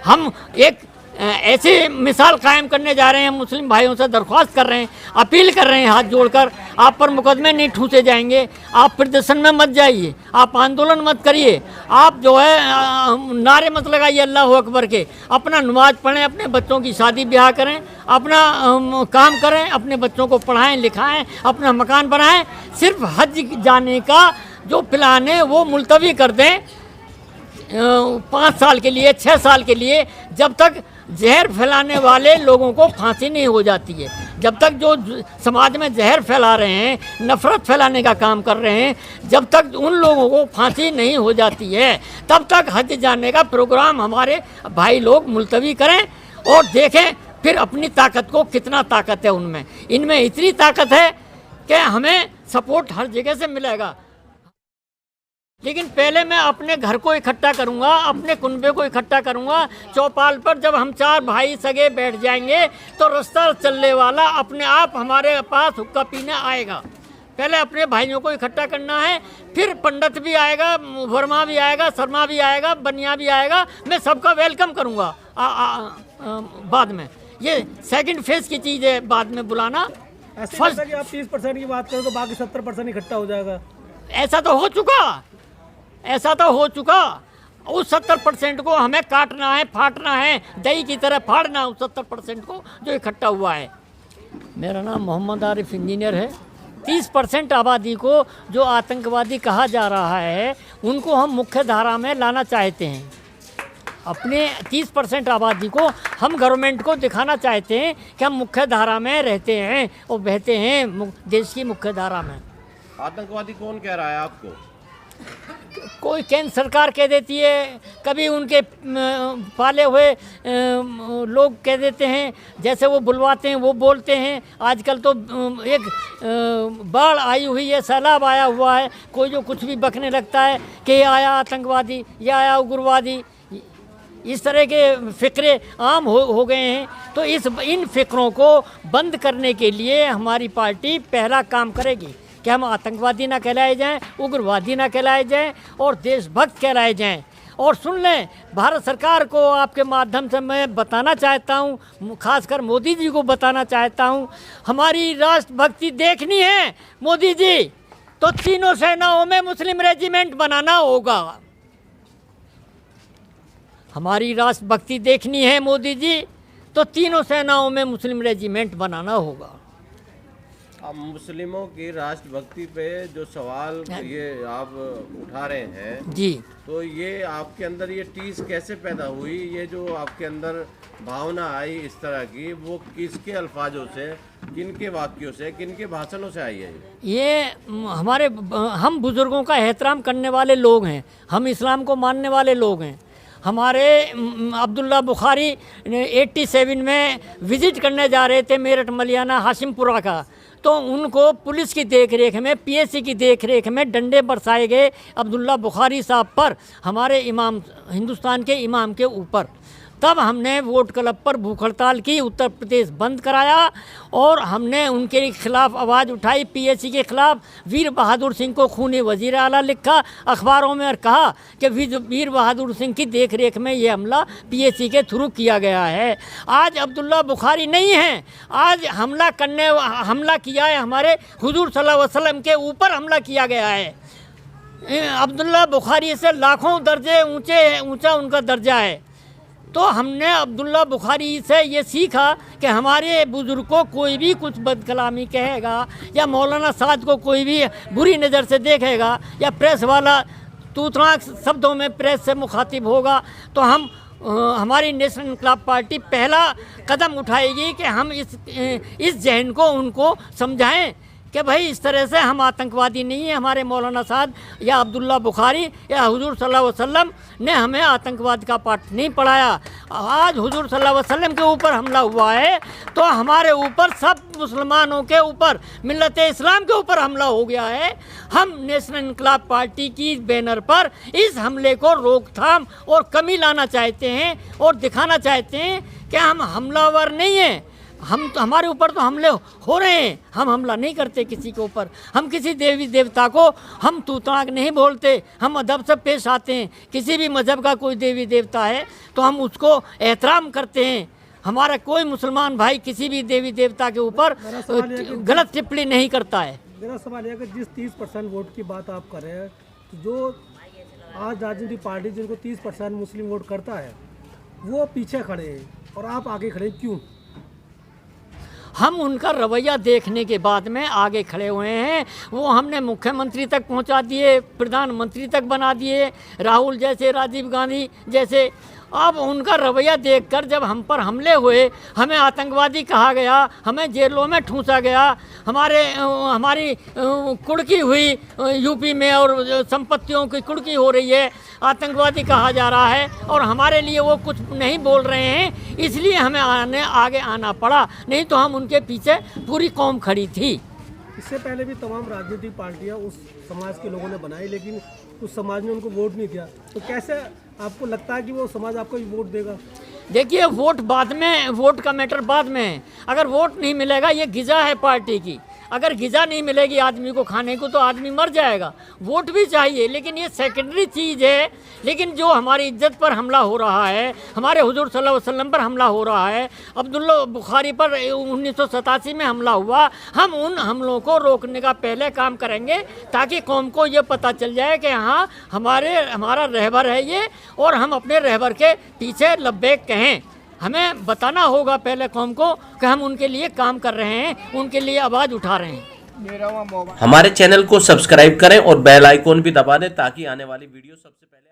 हम एक ऐसी मिसाल कायम करने जा रहे हैं। मुस्लिम भाइयों से दरख्वास्त कर रहे हैं, अपील कर रहे हैं हाथ जोड़कर, आप पर मुकदमे नहीं ठूसे जाएंगे, आप प्रदर्शन में मत जाइए, आप आंदोलन मत करिए, आप जो है नारे मत लगाइए अल्लाह अकबर के, अपना नमाज पढ़ें, अपने बच्चों की शादी ब्याह करें, अपना काम करें, अपने बच्चों को पढ़ाएं लिखाएं, अपना मकान बनाएं। सिर्फ हज जाने का जो प्लान है वो मुलतवी कर दें 5 साल के लिए, 6 साल के लिए, जब तक जहर फैलाने वाले लोगों को फांसी नहीं हो जाती है, जब तक जो समाज में जहर फैला रहे हैं, नफ़रत फैलाने का काम कर रहे हैं, जब तक उन लोगों को फांसी नहीं हो जाती है, तब तक हज जाने का प्रोग्राम हमारे भाई लोग मुलतवी करें और देखें फिर अपनी ताकत को, कितना ताकत है उनमें। इनमें इतनी ताकत है कि हमें सपोर्ट हर जगह से मिलेगा। लेकिन पहले मैं अपने घर को इकट्ठा करूंगा, अपने कुनबे को इकट्ठा करूंगा। चौपाल पर जब हम 4 भाई सगे बैठ जाएंगे तो रास्ता चलने वाला अपने आप हमारे पास हुक्का पीने आएगा। पहले अपने भाइयों को इकट्ठा करना है, फिर पंडित भी आएगा, वर्मा भी आएगा, शर्मा भी आएगा, बनिया भी आएगा, मैं सबका वेलकम करूंगा बाद में। ये सेकंड फेज की चीज़ है, बाद में बुलाना। फर्स्ट कि आप 30% की बात करें तो बाकी 70% इकट्ठा हो जाएगा। ऐसा तो हो चुका, ऐसा तो हो चुका। उस 70% को हमें काटना है, फाटना है, दही की तरह फाड़ना उस 70% को जो इकट्ठा हुआ है। मेरा नाम मोहम्मद आरिफ इंजीनियर है। 30% आबादी को जो आतंकवादी कहा जा रहा है उनको हम मुख्य धारा में लाना चाहते हैं। अपने 30% आबादी को हम गवर्नमेंट को दिखाना चाहते हैं कि हम मुख्य धारा में रहते हैं और बहते हैं देश की मुख्य धारा में। आतंकवादी कौन कह रहा है आपको? कोई केंद्र सरकार कह देती है, कभी उनके पाले हुए लोग कह देते हैं, जैसे वो बुलवाते हैं वो बोलते हैं। आजकल तो एक बाढ़ आई हुई है, सैलाब आया हुआ है, कोई जो कुछ भी बकने लगता है कि ये आया आतंकवादी, ये आया उग्रवादी। इस तरह के फ़िक्रे आम हो गए हैं। तो इन फ़िक्रों को बंद करने के लिए हमारी पार्टी पहला काम करेगी कि हम आतंकवादी ना कहलाए जाएं, उग्रवादी ना कहलाए जाएं और देशभक्त कहलाए जाएं। और सुन लें, भारत सरकार को आपके माध्यम से मैं बताना चाहता हूं, खासकर मोदी जी को बताना चाहता हूं, हमारी राष्ट्रभक्ति देखनी है मोदी जी तो तीनों सेनाओं में मुस्लिम रेजिमेंट बनाना होगा। हमारी राष्ट्रभक्ति देखनी है मोदी जी तो तीनों सेनाओं में मुस्लिम रेजिमेंट बनाना होगा। अब मुस्लिमों की राष्ट्रभक्ति पे जो सवाल ये आप उठा रहे हैं जी, तो ये आपके अंदर ये टीस कैसे पैदा हुई? ये जो आपके अंदर भावना आई इस तरह की, वो किसके अल्फाजों से, किनके वाक्यों से, किनके भाषणों से आई है? ये हम बुज़ुर्गों का एहतराम करने वाले लोग हैं, हम इस्लाम को मानने वाले लोग हैं। हमारे अब्दुल्ला बुखारी 87 में विज़िट करने जा रहे थे मेरठ मलियाना हाशिमपुरा का, तो उनको पुलिस की देखरेख में, पीएससी की देखरेख में डंडे बरसाए गए अब्दुल्ला बुखारी साहब पर, हमारे इमाम, हिंदुस्तान के इमाम के ऊपर। तब हमने वोट क्लब पर भूख हड़ताल की, उत्तर प्रदेश बंद कराया और हमने उनके खिलाफ आवाज़ उठाई, पीएससी के खिलाफ। वीर बहादुर सिंह को खूनी वज़ीर आला लिखा अखबारों में और कहा कि वीर बहादुर सिंह की देखरेख में ये हमला पीएससी के थ्रू किया गया है। आज अब्दुल्ला बुखारी नहीं है, आज हमला किया है हमारे हुजूर सल्लल्लाहु अलैहि वसल्लम के ऊपर हमला किया गया है। अब्दुल्ला बुखारी से लाखों दर्जे ऊंचा उनका दर्जा है। तो हमने अब्दुल्ला बुखारी से ये सीखा कि हमारे बुज़ुर्ग को कोई भी कुछ बदकलामी कहेगा या मौलाना साद को कोई भी बुरी नज़र से देखेगा या प्रेस वाला तूतराक शब्दों में प्रेस से मुखातिब होगा, तो हमारी नेशनल इनकलाब पार्टी पहला कदम उठाएगी कि हम इस जहन को उनको समझाएं कि भाई इस तरह से हम आतंकवादी नहीं हैं। हमारे मौलाना साद या अब्दुल्ला बुखारी या हुजूर सल्लल्लाहु अलैहि वसल्लम ने हमें आतंकवाद का पाठ नहीं पढ़ाया। आज हुजूर सल्लल्लाहु अलैहि वसल्लम के ऊपर हमला हुआ है तो हमारे ऊपर, सब मुसलमानों के ऊपर, मिल्लत इस्लाम के ऊपर हमला हो गया है। हम नेशनल इनकलाब पार्टी की बैनर पर इस हमले को रोकथाम और कमी लाना चाहते हैं और दिखाना चाहते हैं कि हम हमलावर नहीं हैं, हम तो हमारे ऊपर तो हमले हो रहे हैं, हम हमला नहीं करते किसी के ऊपर। हम किसी देवी देवता को हम तू तड़ाक नहीं बोलते, हम अदब से पेश आते हैं। किसी भी मज़हब का कोई देवी देवता है तो हम उसको एहतराम करते हैं। हमारा कोई मुसलमान भाई किसी भी देवी देवता के ऊपर गलत टिप्पणी नहीं करता है। मेरा सवाल यह है कि जिस 30% वोट की बात आप कर रहे हैं, तो जो आज राजनीतिक पार्टी जिनको 30% मुस्लिम वोट करता है वो पीछे खड़े हैं और आप आगे खड़े हैं, क्यों? हम उनका रवैया देखने के बाद में आगे खड़े हुए हैं। वो हमने मुख्यमंत्री तक पहुंचा दिए, प्रधानमंत्री तक बना दिए, राहुल जैसे, राजीव गांधी जैसे। अब उनका रवैया देखकर जब हम पर हमले हुए, हमें आतंकवादी कहा गया, हमें जेलों में ठूंसा गया, हमारी कुड़की हुई यूपी में और संपत्तियों की कुड़की हो रही है, आतंकवादी कहा जा रहा है और हमारे लिए वो कुछ नहीं बोल रहे हैं, इसलिए हमें आगे आना पड़ा। नहीं तो हम उनके पीछे पूरी कौम खड़ी थी। इससे पहले भी तमाम राजनीतिक पार्टियां उस समाज के लोगों ने बनाई, लेकिन उस समाज ने उनको वोट नहीं दिया। तो कैसे आपको लगता है कि वो समाज आपको भी वोट देगा? देखिए, वोट बाद में, वोट का मैटर बाद में है। अगर वोट नहीं मिलेगा, ये गिजा है पार्टी की। अगर गिजा नहीं मिलेगी आदमी को खाने को तो आदमी मर जाएगा। वोट भी चाहिए, लेकिन ये सेकेंडरी चीज़ है। लेकिन जो हमारी इज्जत पर हमला हो रहा है, हमारे हुजूर सल्लल्लाहु अलैहि वसल्लम पर हमला हो रहा है, अब्दुल्ला बुखारी पर 1987 में हमला हुआ, हम उन हमलों को रोकने का पहले काम करेंगे ताकि कौम को ये पता चल जाए कि हाँ, हमारा रहबर है ये और हम अपने रहबर के पीछे लब्बैक कहें। हमें बताना होगा पहले कौम को कि हम उनके लिए काम कर रहे हैं, उनके लिए आवाज़ उठा रहे हैं। हमारे चैनल को सब्सक्राइब करें और बेल आइकॉन भी दबा दें ताकि आने वाली वीडियो सबसे पहले